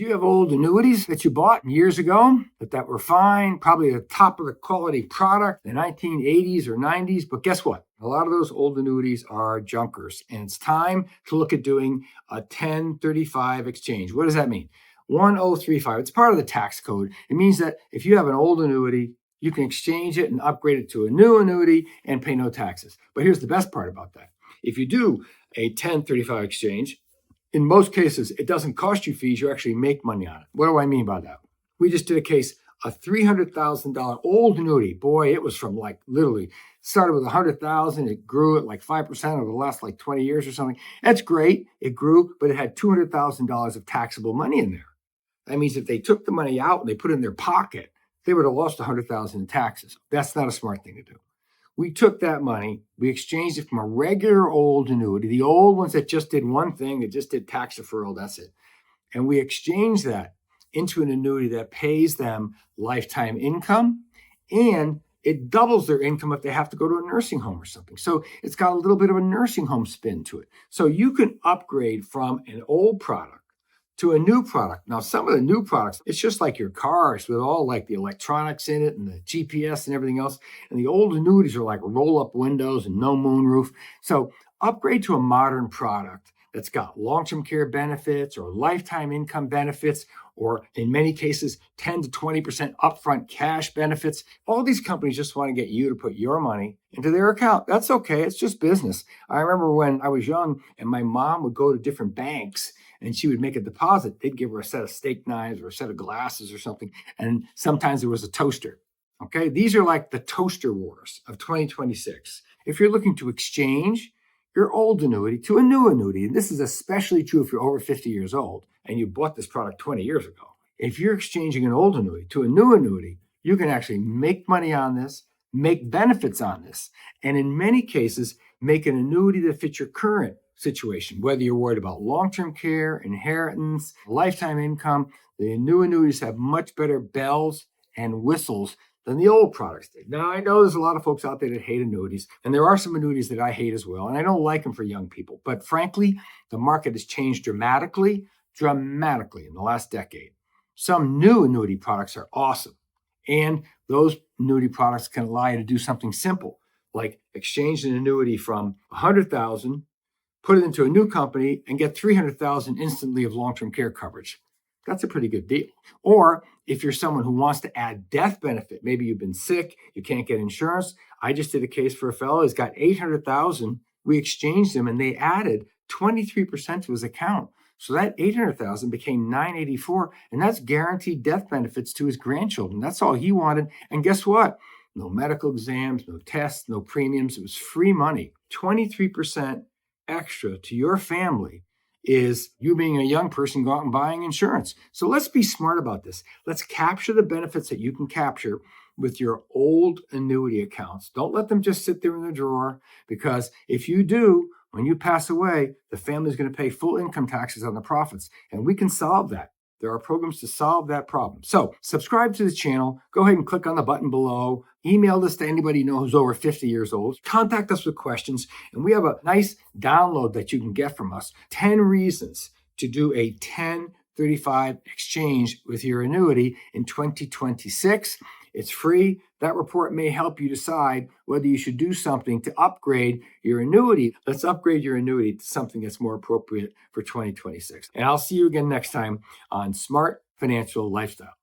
you have old annuities that you bought years ago that were fine, probably the top of the quality product in the 1980s or 90s, but guess what? A lot of those old annuities are junkers, and it's time to look at doing a 1035 exchange. What does that mean? 1035. It's part of the tax code. It means that if you have an old annuity, you can exchange it and upgrade it to a new annuity and pay no taxes. But here's the best part about that. If you do a 1035 exchange, in most cases, it doesn't cost you fees. You actually make money on it. What do I mean by that? We just did a case, a $300,000 old annuity. Boy, it was from like literally started with 100,000. It grew at like 5% over the last like 20 years or something. That's great. It grew, but it had $200,000 of taxable money in there. That means if they took the money out and they put it in their pocket, they would have lost 100,000 in taxes. That's not a smart thing to do. We took that money, we exchanged it from a regular old annuity, the old ones that just did one thing, it just did tax deferral, that's it. And we exchanged that into an annuity that pays them lifetime income, and it doubles their income if they have to go to a nursing home or something. So it's got a little bit of a nursing home spin to it. So you can upgrade from an old product to a new product. Now, some of the new products, it's just like your cars with all like the electronics in it and the GPS and everything else. And the old annuities are like roll-up windows and no moonroof. So upgrade to a modern product that's got long-term care benefits or lifetime income benefits, or in many cases, 10 to 20% upfront cash benefits. All these companies just want to get you to put your money into their account. That's okay. It's just business. I remember when I was young and my mom would go to different banks and she would make a deposit. They'd give her a set of steak knives or a set of glasses or something. And sometimes there was a toaster. Okay. These are like the toaster wars of 2026. If you're looking to exchange your old annuity to a new annuity, and this is especially true if you're over 50 years old and you bought this product 20 years ago. If you're exchanging an old annuity to a new annuity, you can actually make money on this, make benefits on this, and in many cases, make an annuity that fits your current situation, whether you're worried about long-term care, inheritance, lifetime income. The new annuities have much better bells and whistles than the old products did. Now, I know there's a lot of folks out there that hate annuities, and there are some annuities that I hate as well, and I don't like them for young people. But frankly, the market has changed dramatically in the last decade. Some new annuity products are awesome, and those annuity products can allow you to do something simple, like exchange an annuity from 100,000, put it into a new company, and get 300,000 instantly of long-term care coverage. That's a pretty good deal. Or if you're someone who wants to add death benefit, maybe you've been sick, you can't get insurance. I just did a case for a fellow who's got 800,000. We exchanged them and they added 23% to his account. So that 800,000 became 984, and that's guaranteed death benefits to his grandchildren. That's all he wanted. And guess what? No medical exams, no tests, no premiums. It was free money. 23% extra to your family is you being a young person going out and buying insurance. So let's be smart about this. Let's capture the benefits that you can capture with your old annuity accounts. Don't let them just sit there in the drawer, because if you do, when you pass away, the family is going to pay full income taxes on the profits, and we can solve that. There are programs to solve that problem. So subscribe to the channel. Go ahead and click on the button below. Email this to anybody you know who's over 50 years old. Contact us with questions. And we have a nice download that you can get from us. 10 reasons to do a 1035 exchange with your annuity in 2026. It's free. That report may help you decide whether you should do something to upgrade your annuity. Let's upgrade your annuity to something that's more appropriate for 2026. And I'll see you again next time on Smart Financial Lifestyle.